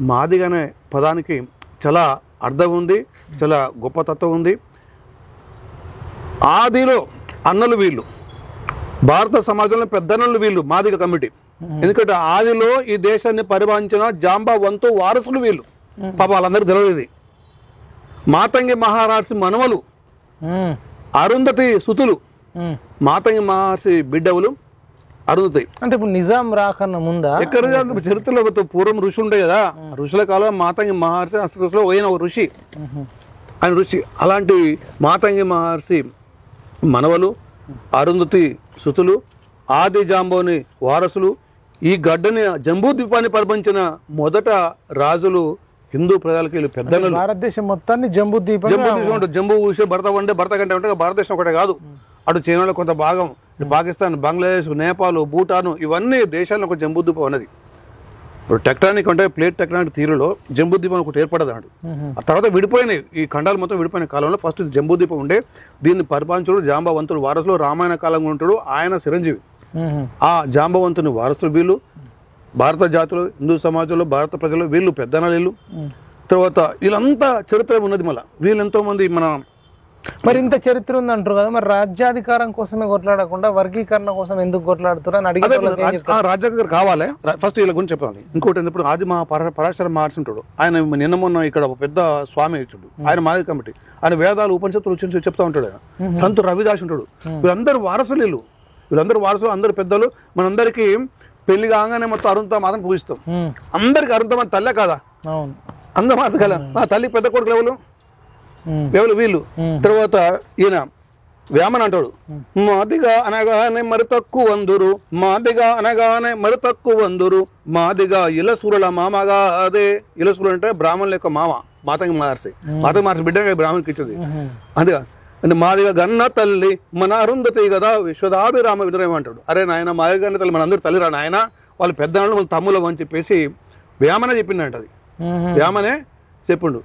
మాదిగ అనే పదానికి చాలా అర్థం ఉంది, చాలా గొప్ప తత్వం ఉంది. ఆదిలో అన్నలు వీళ్ళు, భారత సమాజంలో పెద్దన్నలు వీళ్ళు మాదిగ కమిటీ. ఎందుకంటే ఆదిలో ఈ దేశాన్ని పరిపాలించిన జాంబవంతు వారసులు వీళ్ళు. పాప వాళ్ళందరికీ తెలియదు. మాతంగి మహారాజు మనవలు, అరుంధతి సుతులు, మాతంగి మహర్షి బిడ్డవులు అరుంధతి. అంటే ఇప్పుడు నిజాం రాకన్నా ముందా ఎక్కడ చరిత్రలో పూర్వం ఋషి ఉండే కదా, ఋషుల కాలం మాతంగి మహర్షి అసలు పోయిన ఒక ఋషి, ఆయన ఋషి. అలాంటి మాతంగి మహర్షి మనవలు, అరుంధతి సుతులు, ఆది జాంబోని వారసులు, ఈ గడ్డని జంబూ ద్వీపాన్ని పరిపాలించిన మొదట రాజులు హిందూ ప్రజలకి వీళ్ళు పెద్దలు. భారతదేశం మొత్తాన్ని జంబూ ద్వీపం, జంబూ ఊసే భరత వండే భరత కంటే ఉంటే భారతదేశం ఒకటే కాదు, అటు చైనాలో కొంత భాగం, పాకిస్తాన్, బంగ్లాదేశ్, నేపాల్, భూటాను, ఇవన్నీ దేశాల్లో ఒక జంబూ ద్వీపం అనేది. ఇప్పుడు టెక్టానిక్ అంటే ప్లేట్ టెక్టానిక్ తీరులో జంబూ ద్వీపం ఒకటి ఏర్పడదు అన్నాడు. ఆ తర్వాత విడిపోయినాయి, ఈ ఖండాలు మొత్తం విడిపోయిన కాలంలో ఫస్ట్ ఇది జంబూ ద్వీపం ఉండే. దీన్ని పరిపాలించుడు జాంబవంతుడు వారసులు, రామాయణ కాలంగా ఉంటాడు ఆయన చిరంజీవి. ఆ జాంబవంతుని వారసులు వీళ్ళు, భారత జాతులు, హిందూ సమాజంలో భారత ప్రజలు వీళ్ళు పెద్దనాలు వీళ్ళు. తర్వాత వీళ్ళంతా చరిత్ర ఉన్నది. మళ్ళీ వీళ్ళు ఎంతో మంది మన మరి ఇంత చరిత్ర ఉంది అంటారు కదా, మరి రాజ్యాధికారం కోసమే కొట్లాడకుండా వర్గీకరణ కోసం ఎందుకు కొట్లాడుతారు అని అడిగే రాజ్యాధికారం కావాలి. ఫస్ట్ వీళ్ళ గురించి చెప్పాలి. ఇంకోటి ఇప్పుడు ఆది పరాశర మహర్షి ఉంటాడు, ఆయన నిన్న మొన్న ఇక్కడ పెద్ద స్వామి ఇచ్చాడు, ఆయన మాది కమిటీ, ఆయన వేదాలు ఉపనిషత్తులు వచ్చి చెప్తా ఉంటాడు. ఆయన సంతు రవిదాస్ ఉంటాడు. వీళ్ళందరూ వారసులు వీళ్ళు, వీళ్ళందరూ వారసులు, అందరు పెద్దలు. మనందరికీ పెళ్లి కాగానే మొత్తం అరుంత మాత్రం పూజిస్తాం. అందరికి అరుంత మన తల్లే కాదా, అందరూ మాత్రం కదా. మా తల్లి పెద్ద కొడుకులు ఎవరు వీళ్ళు. తర్వాత ఈయన వేమన అంటాడు, మాదిగా అనగానే మరి తక్కువ వందురు, మాదిగా అనగానే మరి తక్కువ వందురు, మాదిగా ఇలసూరుల మామగా. అదే ఇలసూరు అంటే బ్రాహ్మణుల యొక్క మామ, మాతంగి మహర్షి. మాతంగి మహర్షి బిడ్డగా బ్రాహ్మణుకి ఇచ్చింది. అందుగా అంటే మాదిగా గన్న తల్లి మన అరుంధతి కదా విశ్వదాభిరామ వినరేమ అంటాడు. అరే నాయన మాదిగా గన్న తల్లి మన అందరూ తల్లి రా నాయన, వాళ్ళు పెద్దవాళ్ళు మన తమ్ములు అని చెప్పేసి వేమనే చెప్పిండంట. అది వేమనే చెప్పిండు.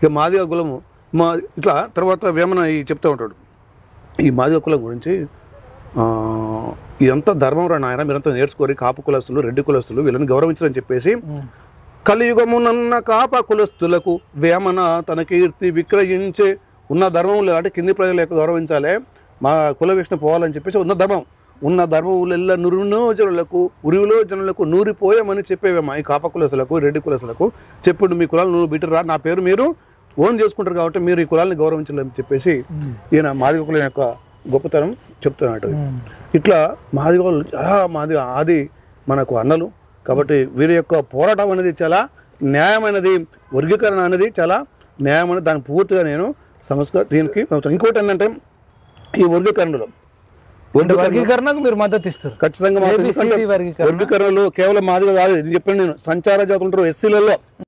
ఇక మాదిగా కులము మా ఇట్లా తర్వాత వేమన చెప్తూ ఉంటాడు ఈ మాదిగ కులం గురించి. ఇదంతా ధర్మం రా నాయన, మీరంతా నేర్చుకోరి, కాపు కులస్తులు, రెడ్డి కులస్తులు వీళ్ళని గౌరవించాలని చెప్పేసి కలియుగమునన్న కాప కులస్తులకు వేమన తన కీర్తి విక్రయించే. ఉన్న ధర్మంలో అంటే కింది ప్రజల యొక్క గౌరవించాలి, మా కుల వీక్షణ పోవాలని చెప్పేసి ఉన్న ధర్మములెల్ల నురునోజనులకు ఉరివిలో జనులకు నూరిపోయామని చెప్పేవేమా ఈ కాప కులస్తులకు, రెడ్డి కులస్తులకు. చెప్పుడు మీ కులాలు నువ్వు బిట్టరా, నా పేరు మీరు ఓన్ చేసుకుంటారు కాబట్టి మీరు ఈ కులాన్ని గౌరవించాలని చెప్పేసి ఈయన మాదిగ కులం యొక్క గొప్పతనం చెప్తున్నట్టు. ఇట్లా మాదిగలు మాదిగ ఆది మనకు అన్నలు కాబట్టి వీరి యొక్క పోరాటం అనేది చాలా న్యాయమైనది, వర్గీకరణ అనేది చాలా న్యాయమైనది. దాన్ని పూర్తిగా నేను దీనికి ఇంకోటి ఏంటంటే ఈ వర్గీకరణకు మీరు మద్దతు ఇస్తారు ఖచ్చితంగా. వర్గీకరణలో కేవలం మాదిగ కాదు, చెప్పండి నేను, సంచార జాతులు ఉంటారు ఎస్సీలలో.